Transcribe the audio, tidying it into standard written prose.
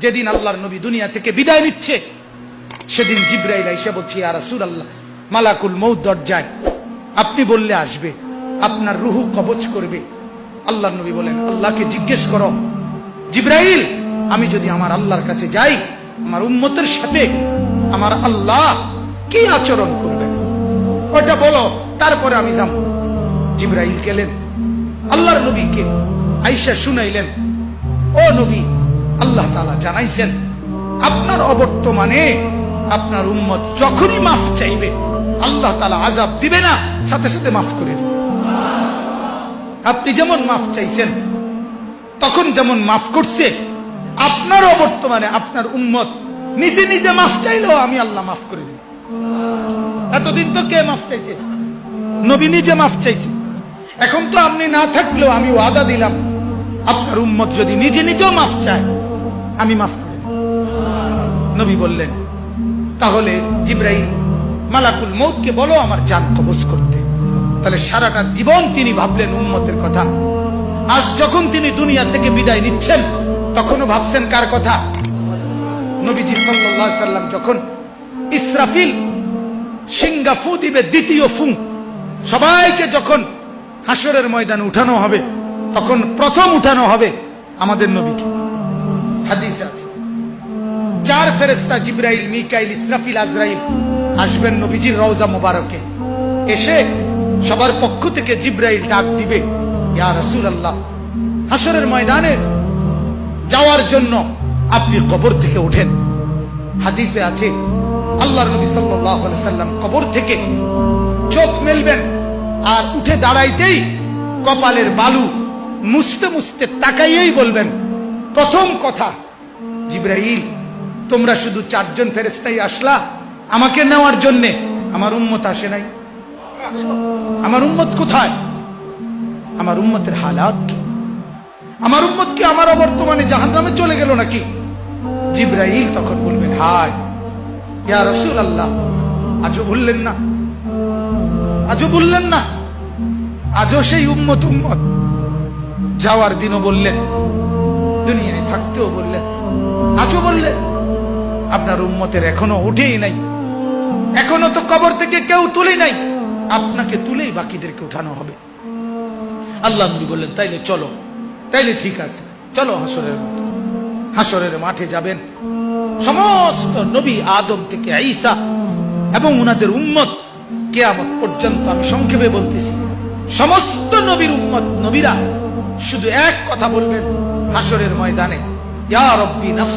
যেদিন আল্লাহর নবী দুনিয়া থেকে বিদায় নিচ্ছে, সেদিন জিবরাইল এসে বলছে, ইয়া রাসূলুল্লাহ, মালাকুল মউত দরজায়, আপনি বললে আসবে, আপনার রূহ কবজ করবে। আল্লাহর নবী বলেন, আল্লাহকে জিজ্ঞেস করো জিবরাইল, আমি যদি আমার আল্লাহর কাছে যাই, আমার উম্মতের সাথে আমার আল্লাহ কি আচরণ করবেন, ওটা বলো, তারপরে আমি যাব। জিবরাইল গেলেন, আল্লাহর নবীকে আয়েশা শুনাইলেন, ও নবী, আল্লাহ তাআলা জানাইছেন আপনার অবর্তমানে আপনার উম্মত যখনই মাফ চাইবে, আল্লাহ তাআলা আযাব দিবে না, সাথে সাথে মাফ করে দিবে। আপনি যেমন মাফ চাইছেন, তখন যেমন মাফ করছে, আপনার অবর্তমানে আপনার উম্মত নিজে নিজে মাফ চাইলেও আমি আল্লাহ মাফ করে দিই। এতদিন তো কে মাফ চাইছে? নবী নিজে মাফ চাইছে। এখন তো আপনি না থাকলেও আমি ওয়াদা দিলাম, আপনার উম্মত যদি নিজে নিজেও মাফ চায়, আমি মাফ করে দিই। নবী বললেন, তাহলে জিবরাইল, মালাকুল মউতকে বলো আমার জান কবজ করতে। তাহলে সারাটা জীবন তিনি ভাবলেন উম্মতের কথা। আজ যখন তিনি দুনিয়া থেকে বিদায় নিচ্ছেন, তখনও ভাবছেন কার কথা? নবীজি সাল্লাল্লাহু আলাইহি সাল্লাম যখন ইসরাফিল সিংহা ফু দিবে, দ্বিতীয় ফু, সবাইকে যখন হাসরের ময়দানে উঠানো হবে, তখন প্রথম উঠানো হবে আমাদের নবীকে। হাদিসে আছে, 4 ফেরেশতা জিবরাইল, মিকাইল, ইসরাফিল, আজরাইল আসবেন নবীজির রওজা মোবারকে। এসে সবার পক্ষ থেকে জিবরাইল ডাক দিবে, ইয়া রাসূলুল্লাহ, হাসরের ময়দানে যাওয়ার জন্য আপনি কবর থেকে ওঠেন। হাদিসে আছে, আল্লাহর নবী সাল্লাল্লাহু আলাইহি সাল্লাম কবর থেকে চোখ মেলবেন, আর উঠে দাঁড়াইতেই কপালের বালু মুছতে মুছতে তাকাইয়েই বলবেন, প্রথম কথা, জিবরাইল, তোমরা শুধু 4 জন ফেরেশতাই আসলা আমাকে নেওয়ার জন্য, আমার উম্মত আসে নাই। আমার উম্মত কোথায়? আমার উম্মতের হালাত কি? আমার উম্মত কি আমার বর্তমানে জাহান্নামে চলে গেল নাকি? জিবরাইল তখন বলবেন, হায় ইয়া রাসূলুল্লাহ, আজও বললেন না, আজও বললেন না, আজও সেই উম্মত উম্মত। যাওয়ার দিনও বললেন, দুনিয়ায় থাকতেও বললেন, আজও বললেন। আপনার উম্মতের এখনো উঠেই নাই, এখনো তো কবর থেকে কেউ তুলে নাই, আপনাকে তুলেই বাকিদেরকে উঠানো হবে। আল্লাহ নবী বললেন, তাইলে চলো, তাইলে ঠিক আছে, চলো হাসরের মাঠে। হাসরের মাঠে যাবেন সমস্ত নবী, আদম থেকে ঈসা এবং উনাদের উম্মত কিয়ামত পর্যন্ত। আমি সংক্ষেপে বলতেছি, সমস্ত নবীর উম্মত, নবীরা শুধু এক কথা বলবেন হাসরের ময়দানে, ইয়া রব্বি নাফসি।